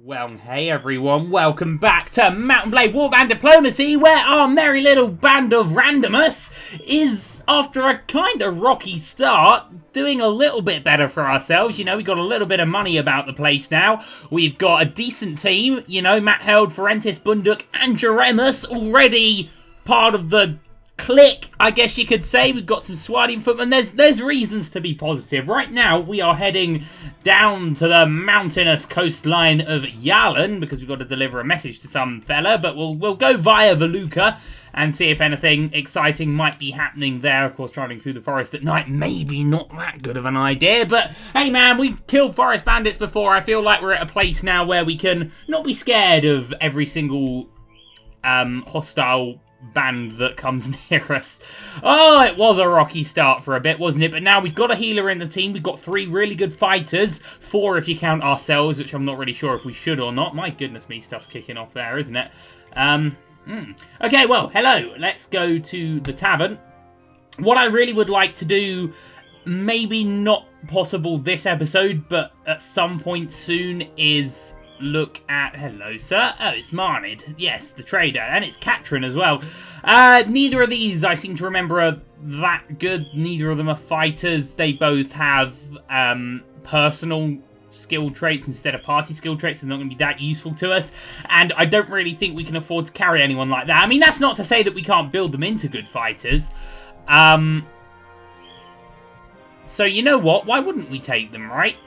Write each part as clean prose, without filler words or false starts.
Well, hey everyone, welcome back to M&B Warband Diplomacy, where our merry little band of randomers is, after a kind of rocky start, doing a little bit better for ourselves. You know, we've got a little bit of money about the place now. We've got a decent team, you know, Matt Held, Forentis, Bunduk, and Jeremus already part of the click, I guess you could say. We've got some swatting footmen. There's reasons to be positive. Right now, we are heading down to the mountainous coastline of Yalen, because we've got to deliver a message to some fella, but we'll go via Veluca and see if anything exciting might be happening there. Of course, traveling through the forest at night, maybe not that good of an idea, but hey man, we've killed forest bandits before. I feel like we're at a place now where we can not be scared of every single hostile band that comes near us. Oh, it was a rocky start for a bit, wasn't it? But now we've got a healer in the team. We've got 3 really good fighters. 4 if you count ourselves, which I'm not really sure if we should or not. My goodness me, stuff's kicking off there, isn't it? Okay, well, hello. Let's go to the tavern. What I really would like to do, maybe not possible this episode, but at some point soon, is look at... Hello, sir. Oh, it's Marnid. Yes, the trader. And it's Katrin as well. Neither of these, I seem to remember, are that good. Neither of them are fighters. They both have personal skill traits instead of party skill traits. They're not going to be that useful to us. And I don't really think we can afford to carry anyone like that. I mean, that's not to say that we can't build them into good fighters. So, you know what? Why wouldn't we take them, right?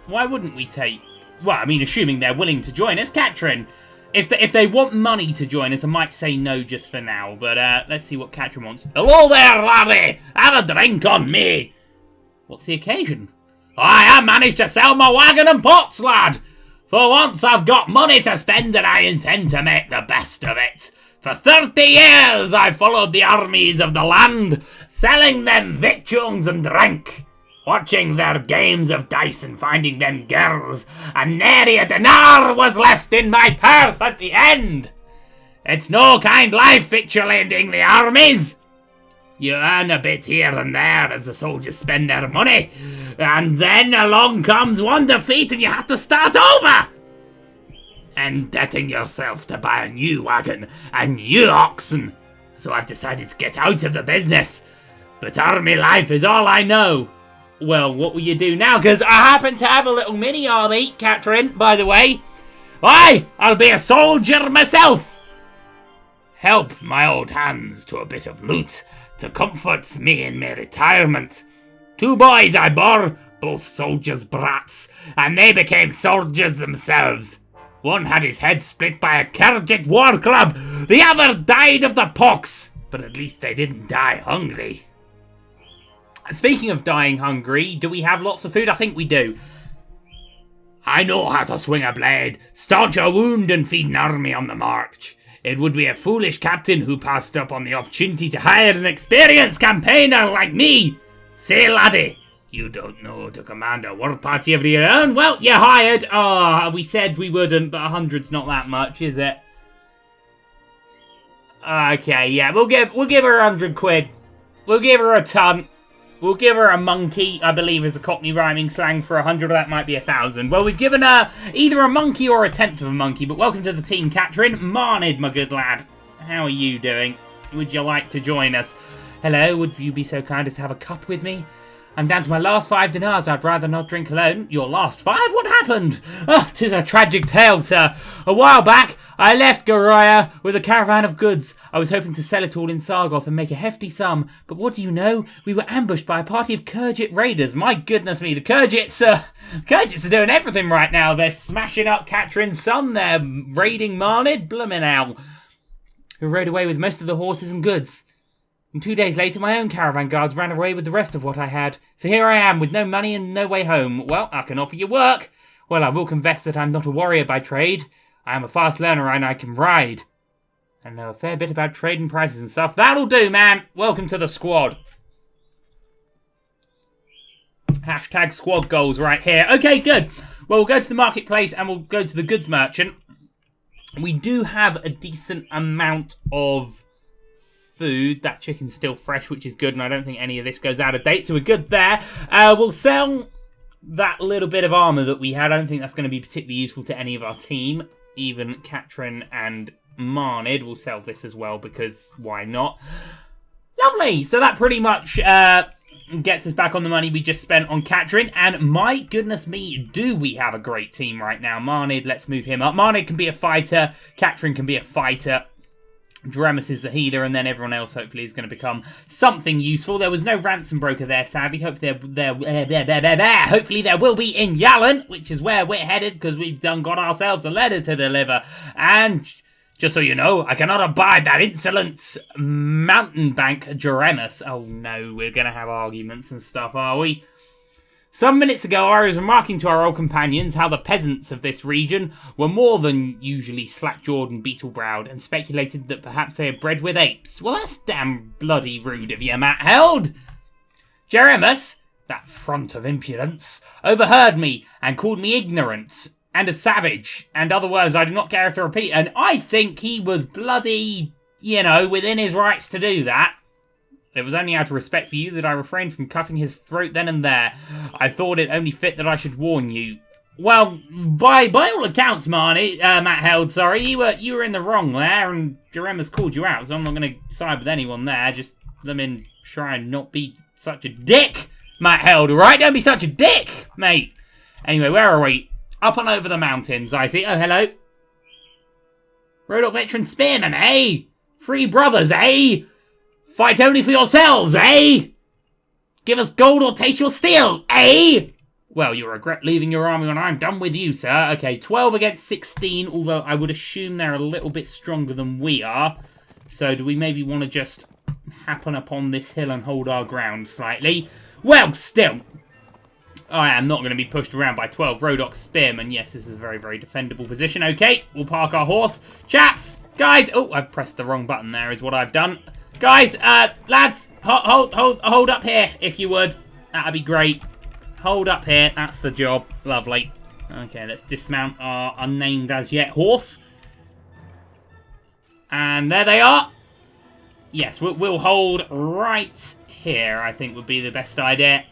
Why wouldn't we take... Well, I mean, assuming they're willing to join us. Katrin, if they want money to join us, I might say no just for now. But let's see what Katrin wants. Hello there, laddie! Have a drink on me! What's the occasion? I have managed to sell my wagon and pots, lad! For once I've got money to spend and I intend to make the best of it. For 30 years I've followed the armies of the land, selling them victuals and drink. Watching their games of dice and finding them girls, and nary a dinar was left in my purse at the end. It's no kind life victualling the armies. You earn a bit here and there as the soldiers spend their money, and then along comes one defeat and you have to start over. Indebting yourself to buy a new wagon and new oxen. So I've decided to get out of the business. But army life is all I know. Well, what will you do now? Because I happen to have a little mini army, Katrin, by the way. Why, I'll be a soldier myself. Help my old hands to a bit of loot to comfort me in my retirement. 2 boys I bore, both soldiers' brats, and they became soldiers themselves. One had his head split by a Kerjit war club. The other died of the pox. But at least they didn't die hungry. Speaking of dying hungry, do we have lots of food? I think we do. I know how to swing a blade, staunch a wound and feed an army on the march. It would be a foolish captain who passed up on the opportunity to hire an experienced campaigner like me. Say, laddie, you don't know to command a war party of your own? Well, you're hired. Ah, we said we wouldn't, but 100's not that much, is it? Okay, yeah, we'll give her 100 quid. We'll give her a ton. We'll give her a monkey, I believe is the Cockney rhyming slang for 100, or that might be 1,000. Well, we've given her either a monkey or a tenth of a monkey, but welcome to the team, Katrin. Marnid, my good lad. How are you doing? Would you like to join us? Hello, would you be so kind as to have a cup with me? I'm down to my last 5 dinars. I'd rather not drink alone. Your last 5? What happened? Oh, 'tis a tragic tale, sir. A while back, I left Goroya with a caravan of goods. I was hoping to sell it all in Sargoth and make a hefty sum. But what do you know? We were ambushed by a party of Kerjit raiders. My goodness me, the Kerjits are doing everything right now. They're smashing up Katrin's son. They're raiding Marnid. Bloomin' hell. Who rode away with most of the horses and goods. And 2 days later, my own caravan guards ran away with the rest of what I had. So here I am, with no money and no way home. Well, I can offer you work. Well, I will confess that I'm not a warrior by trade. I am a fast learner and I can ride. I know a fair bit about trading prices and stuff. That'll do, man. Welcome to the squad. Hashtag squad goals right here. Okay, good. Well, we'll go to the marketplace and we'll go to the goods merchant. We do have a decent amount of food. That chicken's still fresh, which is good, and I don't think any of this goes out of date, so we're good there. We'll sell that little bit of armour that we had, I don't think that's going to be particularly useful to any of our team. Even Katrin and Marnid will sell this as well, because why not? Lovely! So that pretty much gets us back on the money we just spent on Katrin. And my goodness me, do we have a great team right now. Marnid, let's move him up. Marnid can be a fighter. Katrin can be a fighter. Dremus is the healer, and then everyone else hopefully is going to become something useful. There was no ransom broker there, sadly. Hopefully there will be in Yalen, which is where we're headed, because we've got ourselves a letter to deliver. And just so you know, I cannot abide that insolent mountebank Dremus. Oh no, we're going to have arguments and stuff, are we? Some minutes ago, I was remarking to our old companions how the peasants of this region were more than usually slack-jawed and beetle-browed, and speculated that perhaps they are bred with apes. Well, that's damn bloody rude of you, Matt Held. Jeremus, that front of impudence, overheard me and called me ignorant and a savage, and other words I do not care to repeat, and I think he was bloody, you know, within his rights to do that. It was only out of respect for you that I refrained from cutting his throat then and there. I thought it only fit that I should warn you. Well, by all accounts, Matt Held, sorry, you were in the wrong there, and Jeremus called you out, so I'm not going to side with anyone there. Just let me try and not be such a dick, Matt Held, alright? Don't be such a dick, mate. Anyway, where are we? Up and over the mountains, I see. Oh, hello. Rodok veteran spearmen, eh? Three brothers, eh? Fight only for yourselves, eh? Give us gold or taste your steel, eh? Well, you'll regret leaving your army when I'm done with you, sir. Okay, 12 against 16, although I would assume they're a little bit stronger than we are. So do we maybe want to just happen upon this hill and hold our ground slightly? Well, still, I am not going to be pushed around by 12 Rodok spearmen. Yes, this is a very, very defendable position. Okay, we'll park our horse. Chaps, guys. Oh, I've pressed the wrong button there is what I've done. Guys, lads, hold up here, if you would. That'd be great. Hold up here. That's the job. Lovely. Okay, let's dismount our unnamed as yet horse. And there they are. Yes, we'll hold right here, I think would be the best idea.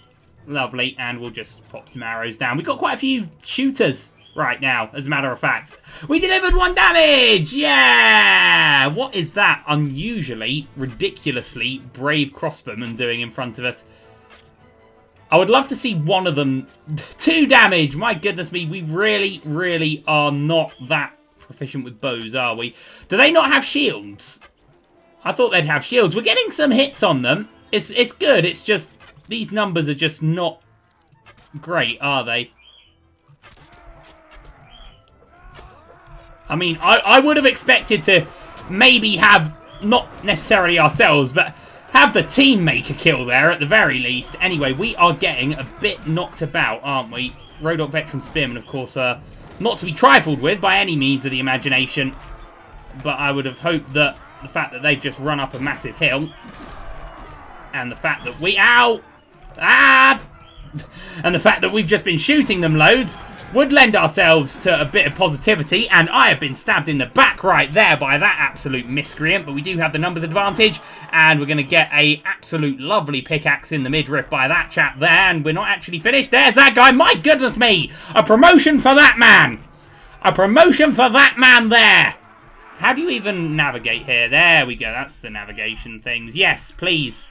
Lovely. And we'll just pop some arrows down. We've got quite a few shooters right now, as a matter of fact. We delivered 1 damage! Yeah! What is that unusually, ridiculously brave crossbowman doing in front of us? I would love to see one of them. 2 damage! My goodness me, we really, really are not that proficient with bows, are we? Do they not have shields? I thought they'd have shields. We're getting some hits on them. It's good, it's just, these numbers are just not great, are they? I mean, I would have expected to maybe have, not necessarily ourselves, but have the team make a kill there at the very least. Anyway, we are getting a bit knocked about, aren't we? Rodok veteran spearmen, of course, are not to be trifled with by any means of the imagination. But I would have hoped that the fact that they've just run up a massive hill, and the fact that we... Ow! Ah! And the fact that we've just been shooting them loads would lend ourselves to a bit of positivity, and I have been stabbed in the back right there by that absolute miscreant, but we do have the numbers advantage, and we're going to get a absolute lovely pickaxe in the midriff by that chap there, and we're not actually finished. There's that guy. My goodness me! A promotion for that man! A promotion for that man there! How do you even navigate here? There we go. That's the navigation things. Yes, please.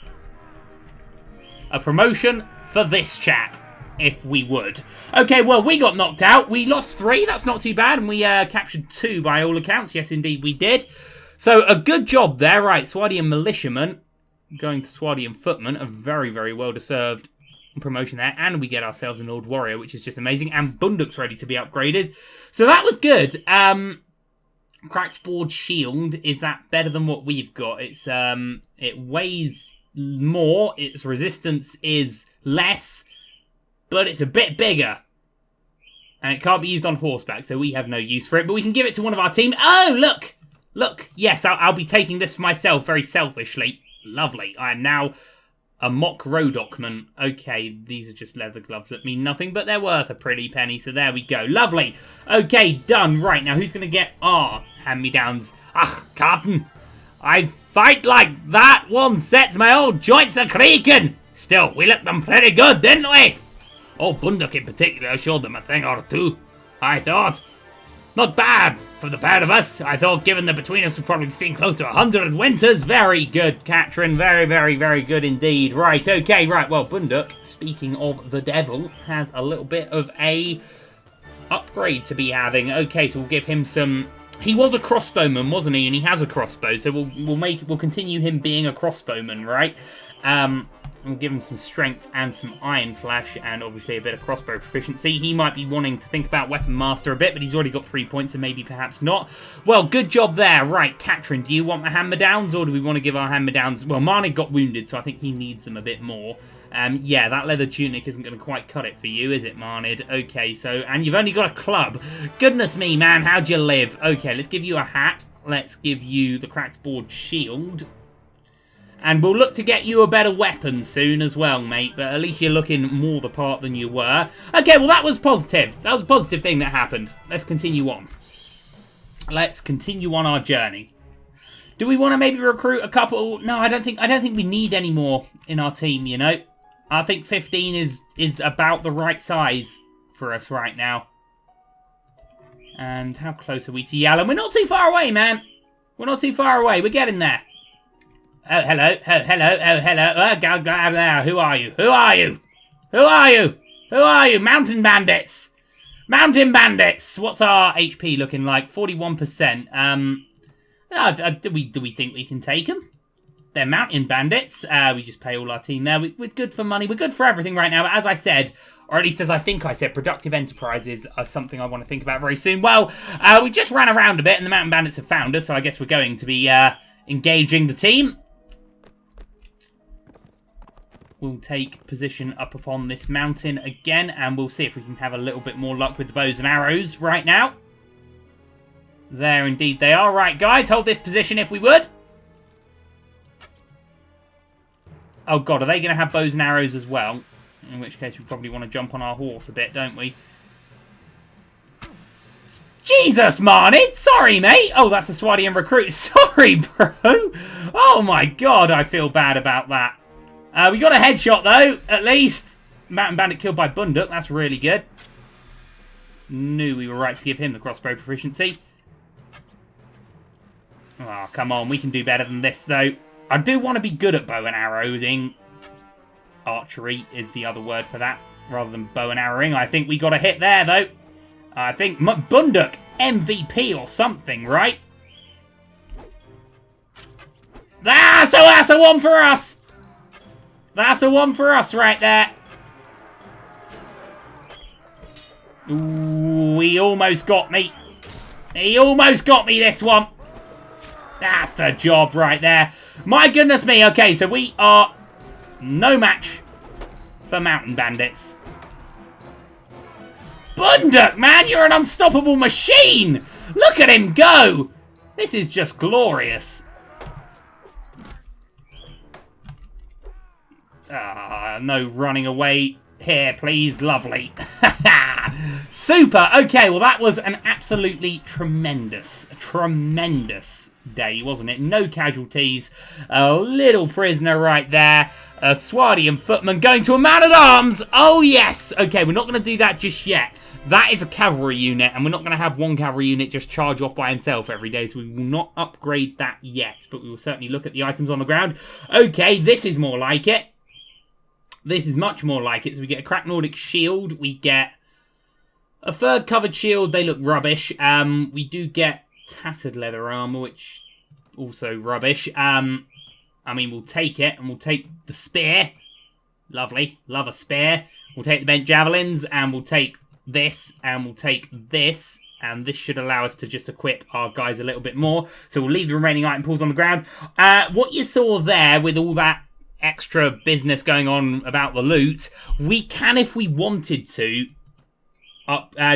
A promotion for this chap, if we would. Okay, well, we got knocked out. We lost 3. That's not too bad. And we captured 2 by all accounts. Yes, indeed, we did. So, a good job there. Right, Swadian militiaman going to Swadian footman. A very, very well-deserved promotion there. And we get ourselves an old warrior, which is just amazing. And Bunduk's ready to be upgraded. So, that was good. Cracked board shield. Is that better than what we've got? It's it weighs more. Its resistance is less. But it's a bit bigger. And it can't be used on horseback, so we have no use for it. But we can give it to one of our team. Oh, look! Look, yes, I'll be taking this for myself very selfishly. Lovely. I am now a mock Rodokman. Okay, these are just leather gloves that mean nothing, but they're worth a pretty penny, so there we go. Lovely. Okay, done. Right, now who's going to get our hand-me-downs? Ah, Carton. I fight like that. One sets my old joints a creaking. Still, we looked them pretty good, didn't we? Oh, Bunduk in particular showed them a thing or two, I thought. Not bad for the pair of us. I thought given that between us we've probably seen close to 100 winters. Very good, Katrin. Very, very, very good indeed. Right, okay, right. Well, Bunduk, speaking of the devil, has a little bit of a upgrade to be having. Okay, so we'll give him some... He was a crossbowman, wasn't he? And he has a crossbow, so we'll continue him being a crossbowman, right? We'll give him some strength and some iron flash, and obviously a bit of crossbow proficiency. He might be wanting to think about weapon master a bit, but he's already got 3 points, so maybe perhaps not. Well, good job there. Right, Katrin, do you want the hand-me-downs, or do we want to give our hand-me-downs? Well, Marnie got wounded, so I think he needs them a bit more. Yeah, that leather tunic isn't going to quite cut it for you, is it, Marnid? Okay, so, and you've only got a club. Goodness me, man, how'd you live? Okay, let's give you a hat. Let's give you the cracked board shield. And we'll look to get you a better weapon soon as well, mate. But at least you're looking more the part than you were. Okay, well, that was positive. That was a positive thing that happened. Let's continue on. Let's continue on our journey. Do we want to maybe recruit a couple? No, I don't think we need any more in our team, you know. I think 15 is about the right size for us right now. And how close are we to Yalen? We're not too far away, man. We're not too far away. We're getting there. Oh, hello. Oh, hello. Oh, hello. Who are you? Who are you? Who are you? Who are you? Mountain bandits. Mountain bandits. What's our HP looking like? 41%. Do we think we can take them? They're mountain bandits. We just pay all our team there. We're good for money. We're good for everything right now. But as I said, or at least as I think I said, productive enterprises are something I want to think about very soon. Well, we just ran around a bit and the mountain bandits have found us. So I guess we're going to be engaging the team. We'll take position up upon this mountain again. And we'll see if we can have a little bit more luck with the bows and arrows right now. There indeed they are. Right, guys, hold this position if we would. Oh, God, are they going to have bows and arrows as well? In which case, we probably want to jump on our horse a bit, don't we? Jesus, Marnid! Sorry, mate! Oh, that's a Swadian recruit. Sorry, bro! Oh, my God, I feel bad about that. We got a headshot, though, at least. Mountain Bandit killed by Bunduk. That's really good. Knew we were right to give him the crossbow proficiency. Oh, come on. We can do better than this, though. I do want to be good at bow and arrowing. Archery is the other word for that, rather than bow and arrowing. I think we got a hit there, though. I think Bunduk MVP or something, right? Ah, so that's a one for us! That's a one for us right there. Ooh, he almost got me. He almost got me this one. That's the job right there. My goodness me. Okay, so we are no match for mountain bandits. Bunduk, man, you're an unstoppable machine. Look at him go. This is just glorious. No running away here, please. Lovely. Super. Okay, well, that was an absolutely tremendous day, wasn't it? No casualties. A little prisoner right there. A Swadian footman going to a man-at-arms. Oh, yes. Okay, we're not going to do that just yet. That is a cavalry unit, and we're not going to have one cavalry unit just charge off by himself every day, so we will not upgrade that yet, but we will certainly look at the items on the ground. Okay, this is more like it. This is much more like it. So we get a cracked Nordic shield. We get a third covered shield. They look rubbish. We do get tattered leather armor, which also rubbish. I mean, we'll take it, and we'll take the spear. Lovely. Love a spear. We'll take the bent javelins, and we'll take this, and we'll take this. And this should allow us to just equip our guys a little bit more. So we'll leave the remaining item pools on the ground. What you saw there with all that extra business going on about the loot, we can, if we wanted to,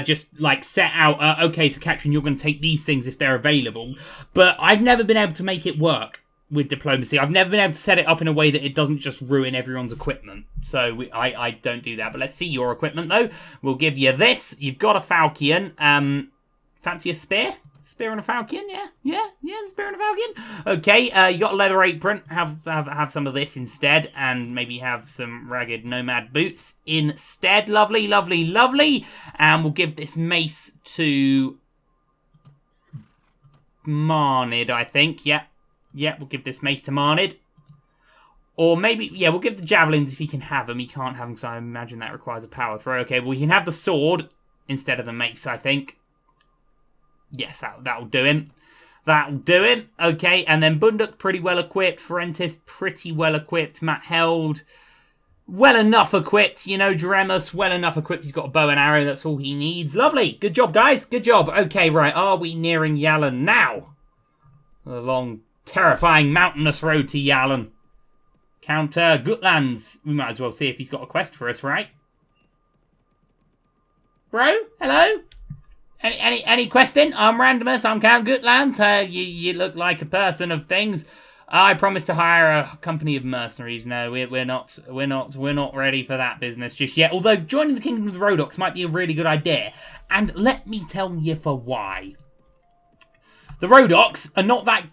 just like set out, okay, so Katrin, you're going to take these things if they're available, but I've never been able to make it work with diplomacy. I've never been able to set it up in a way that it doesn't just ruin everyone's equipment, so I don't do that. But let's see your equipment, though. We'll give you this. You've got a falchion. Fancy a spear? Spear and a falcon, yeah, spear and a falcon. Okay, you got a leather apron. Have some of this instead, and maybe have some ragged nomad boots instead. Lovely, lovely, lovely. And we'll give this mace to Marnid, I think. Yeah, we'll give this mace to Marnid. Or maybe, yeah, we'll give the javelins if he can have them. He can't have them, so I imagine that requires a power throw. Okay, well, he can have the sword instead of the mace, I think. Yes, that'll do him. That'll do him. Okay, and then Bunduk, pretty well equipped. Ferentis, pretty well equipped. Matt Held, well enough equipped. You know, Jeremus, well enough equipped. He's got a bow and arrow. That's all he needs. Lovely. Good job, guys. Good job. Okay, right. Are we nearing Yalen now? A long, terrifying, mountainous road to Yalen. Count Gutlands. We might as well see if he's got a quest for us, right? Bro? Hello? Any question? I'm Randomus. I'm Count Gutlands. You look like a person of things. I promise to hire a company of mercenaries. No, we're not ready for that business just yet. Although joining the Kingdom of the Rhodoks might be a really good idea, and let me tell you for why. The Rhodoks are not that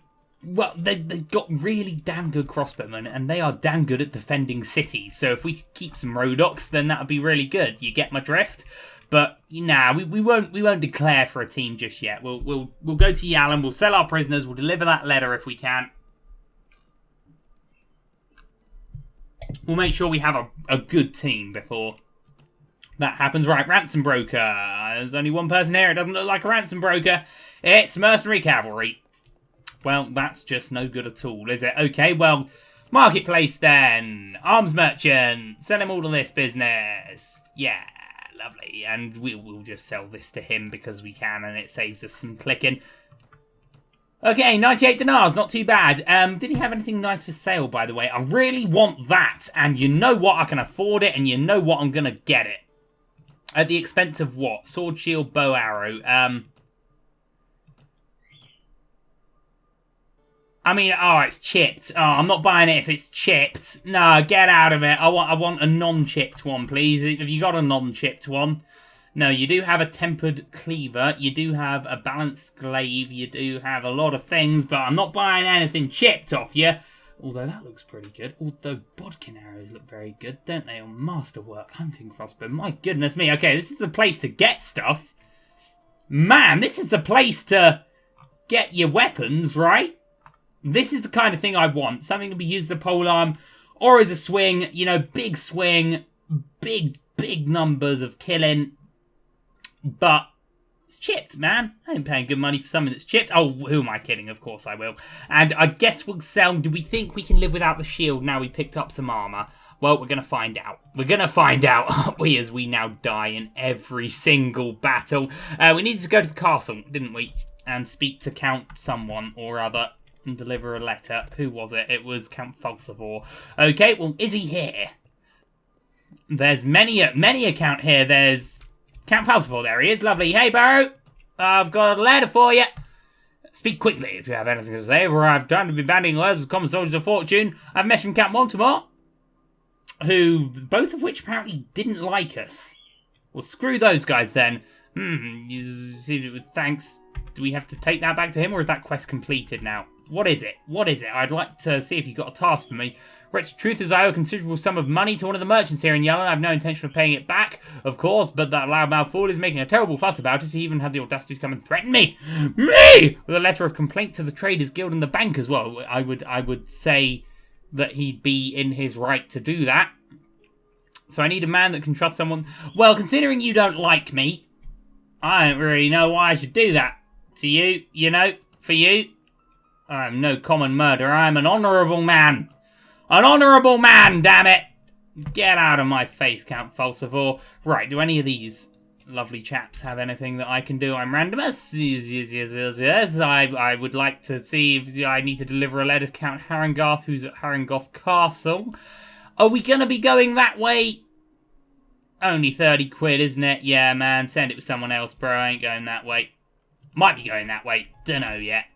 well. They've got really damn good crossbowmen, and they are damn good at defending cities. So if we could keep some Rhodoks, then that would be really good. You get my drift? But nah, we won't declare for a team just yet. We'll go to Yalen. We'll sell our prisoners. We'll deliver that letter if we can. We'll make sure we have a good team before that happens. Right, ransom broker. There's only one person here. It doesn't look like a ransom broker. It's mercenary cavalry. Well, that's just no good at all, is it? Okay, well, marketplace then. Arms merchant. Sell him all of this business. Yeah. Lovely, and we'll just sell this to him because we can, and it saves us some clicking. Okay, 98 dinars, not too bad. Did he have anything nice for sale, by the way? I really want that, and you know what? I can afford it, and you know what? I'm going to get it. At the expense of what? Sword, shield, bow, arrow. I mean, oh, it's chipped. Oh, I'm not buying it if it's chipped. No, get out of it. I want a non-chipped one, please. Have you got a non-chipped one? No, you do have a tempered cleaver. You do have a balanced glaive. You do have a lot of things, but I'm not buying anything chipped off you. Although that looks pretty good. Although bodkin arrows look very good, don't they? On masterwork hunting crossbow. My goodness me. Okay, this is the place to get stuff. Man, this is the place to get your weapons, right? This is the kind of thing I want. Something to be used as a polearm or as a swing. You know, big swing. Big numbers of killing. But it's chipped, man. I ain't paying good money for something that's chipped. Oh, who am I kidding? Of course I will. And I guess we'll sell... Do we think we can live without the shield now we picked up some armor? Well, we're going to find out. We're going to find out, aren't we, as we now die in every single battle. We needed to go to the castle, didn't we? And speak to Count someone or other. And deliver a letter. Who was it? It was Count Falsivore. Okay, well, is he here? There's many a Count here. There's Count Falsivore. There he is. Lovely. Hey, Barrow. I've got a letter for you. Speak quickly if you have anything to say, for I've time to be bandying words with common soldiers of fortune. I've met from Count Montemar, who, both of which apparently didn't like us. Well, screw those guys then. You received it with thanks. Do we have to take that back to him, or is that quest completed now? What is it? What is it? I'd like to see if you've got a task for me. Wretched truth is I owe a considerable sum of money to one of the merchants here in Yalen. I have no intention of paying it back, of course, but that loudmouth fool is making a terrible fuss about it. He even had the audacity to come and threaten me. Me! With a letter of complaint to the Traders Guild and the bank as well. I would say that he'd be in his right to do that. So I need a man that can trust someone. Well, considering you don't like me, I don't really know why I should do that to you, you know, for you. I'm no common murderer. I'm an honourable man. An honourable man, damn it! Get out of my face, Count Falsivore. Right, do any of these lovely chaps have anything that I can do? I'm Randomus. Yes. I would like to see if I need to deliver a letter to Count Harengarth, who's at Harengoth Castle. Are we going to be going that way? Only 30 quid, isn't it? Yeah, man, send it with someone else, bro. I ain't going that way. Might be going that way. Dunno yet.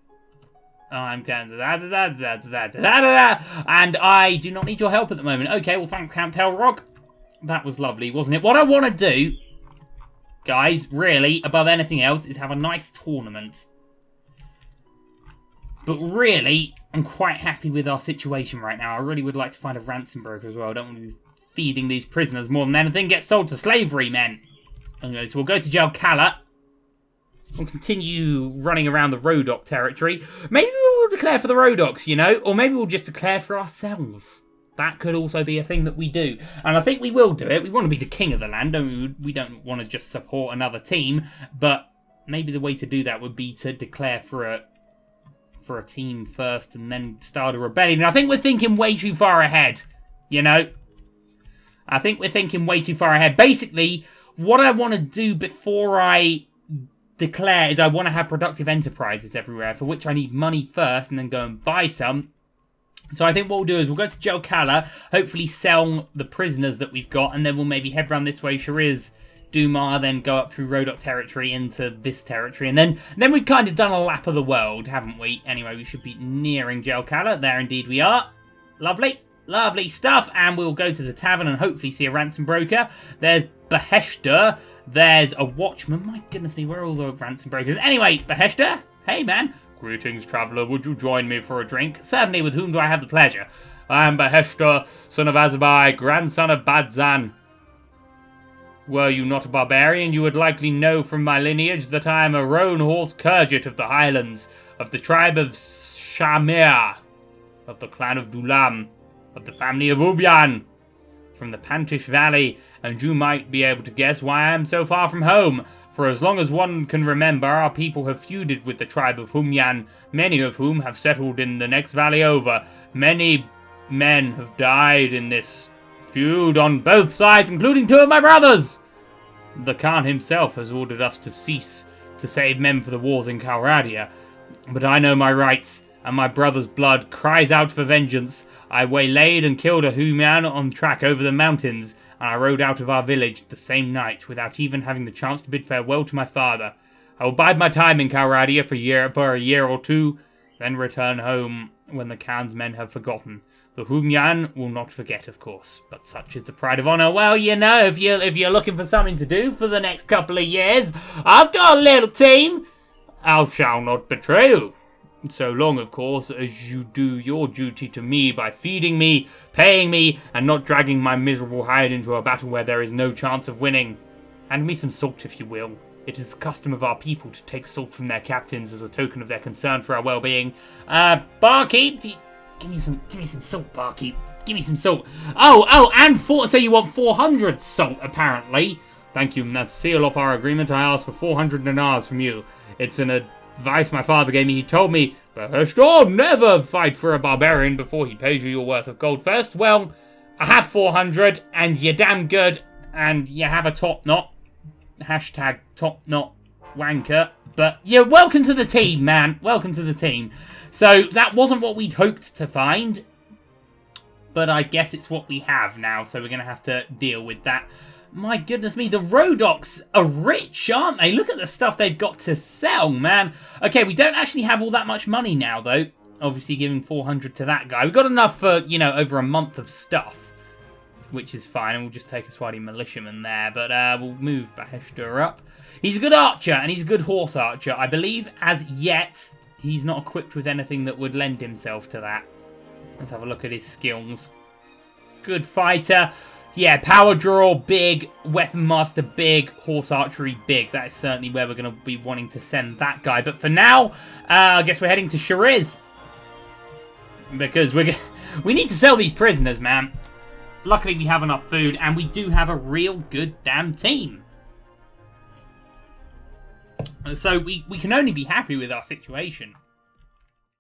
I'm and I do not need your help at the moment. Okay, well, thanks, Count Telrog. That was lovely, wasn't it? What I want to do, guys, really, above anything else, is have a nice tournament. But really, I'm quite happy with our situation right now. I really would like to find a ransom broker as well. I don't want to be feeding these prisoners more than anything. Get sold to slavery, men. Anyway, so we'll go to Jel Kala. We'll continue running around the Rodok territory. Maybe we'll declare for the Rodoks, you know? Or maybe we'll just declare for ourselves. That could also be a thing that we do. And I think we will do it. We want to be the king of the land, don't we? We don't want to just support another team. But maybe the way to do that would be to declare for a team first and then start a rebellion. And I think we're thinking way too far ahead, you know? I think we're thinking way too far ahead. Basically, what I want to do before I declare is I want to have productive enterprises everywhere, for which I need money first and then go and buy some. So I think what we'll do is we'll go to Jel Kala, hopefully sell the prisoners that we've got, and then we'll maybe head round this way, Shariz, Dumar, then go up through Rodok territory into this territory, and then we've kind of done a lap of the world, haven't we? Anyway, we should be nearing Jel Kala. There indeed we are. Lovely. Lovely stuff. And we'll go to the tavern and hopefully see a ransom broker. There's Beheshta. There's a watchman. My goodness me, where are all the ransom brokers? Anyway, Beheshta. Hey, man. Greetings, traveller. Would you join me for a drink? Certainly. With whom do I have the pleasure? I am Beheshta, son of Azabai, grandson of Badzan. Were you not a barbarian, you would likely know from my lineage that I am a roan horse Kurgit of the Highlands, of the tribe of Shamir, of the clan of Dulam, of the family of Ubyan, from the Pantish Valley, and you might be able to guess why I am so far from home. For as long as one can remember, our people have feuded with the tribe of Humyan, many of whom have settled in the next valley over. Many men have died in this feud on both sides, including 2 of my brothers. The Khan himself has ordered us to cease to save men for the wars in Kalradia. But I know my rights, and my brother's blood cries out for vengeance. I waylaid and killed a Humyan on track over the mountains, and I rode out of our village the same night without even having the chance to bid farewell to my father. I will bide my time in Kalradia for a year or 2, then return home when the Khan's men have forgotten. The Humyan will not forget, of course, but such is the pride of honor. Well, you know, if you're looking for something to do for the next couple of years, I've got a little team. I shall not betray you. So long, of course, as you do your duty to me by feeding me, paying me, and not dragging my miserable hide into a battle where there is no chance of winning. Hand me some salt, if you will. It is the custom of our people to take salt from their captains as a token of their concern for our well-being. Barkeep, give me some salt, barkeep. Give me some salt. And so you want 400 salt, apparently. Thank you. Now, to seal off our agreement, I ask for 400 dinars from you. It's an advice my father gave me. He told me, Beheshta, never fight for a barbarian before he pays you your worth of gold first. Well, I have 400, and you're damn good, and you have a top knot. Hashtag top knot wanker. But yeah, welcome to the team, man. Welcome to the team. So that wasn't what we'd hoped to find, but I guess it's what we have now, so we're going to have to deal with that. My goodness me, the Rodoks are rich, aren't they? Look at the stuff they've got to sell, man. Okay, we don't actually have all that much money now, though. Obviously giving 400 to that guy. We've got enough for, you know, over a month of stuff, which is fine. And we'll just take a Swati militiaman there. But we'll move Beheshta up. He's a good archer, and he's a good horse archer. I believe, as yet, he's not equipped with anything that would lend himself to that. Let's have a look at his skills. Good fighter. Yeah, power draw, big. Weapon master, big. Horse archery, big. That is certainly where we're going to be wanting to send that guy. But for now, I guess we're heading to Shariz. Because we need to sell these prisoners, man. Luckily, we have enough food, and we do have a real good damn team. So we can only be happy with our situation.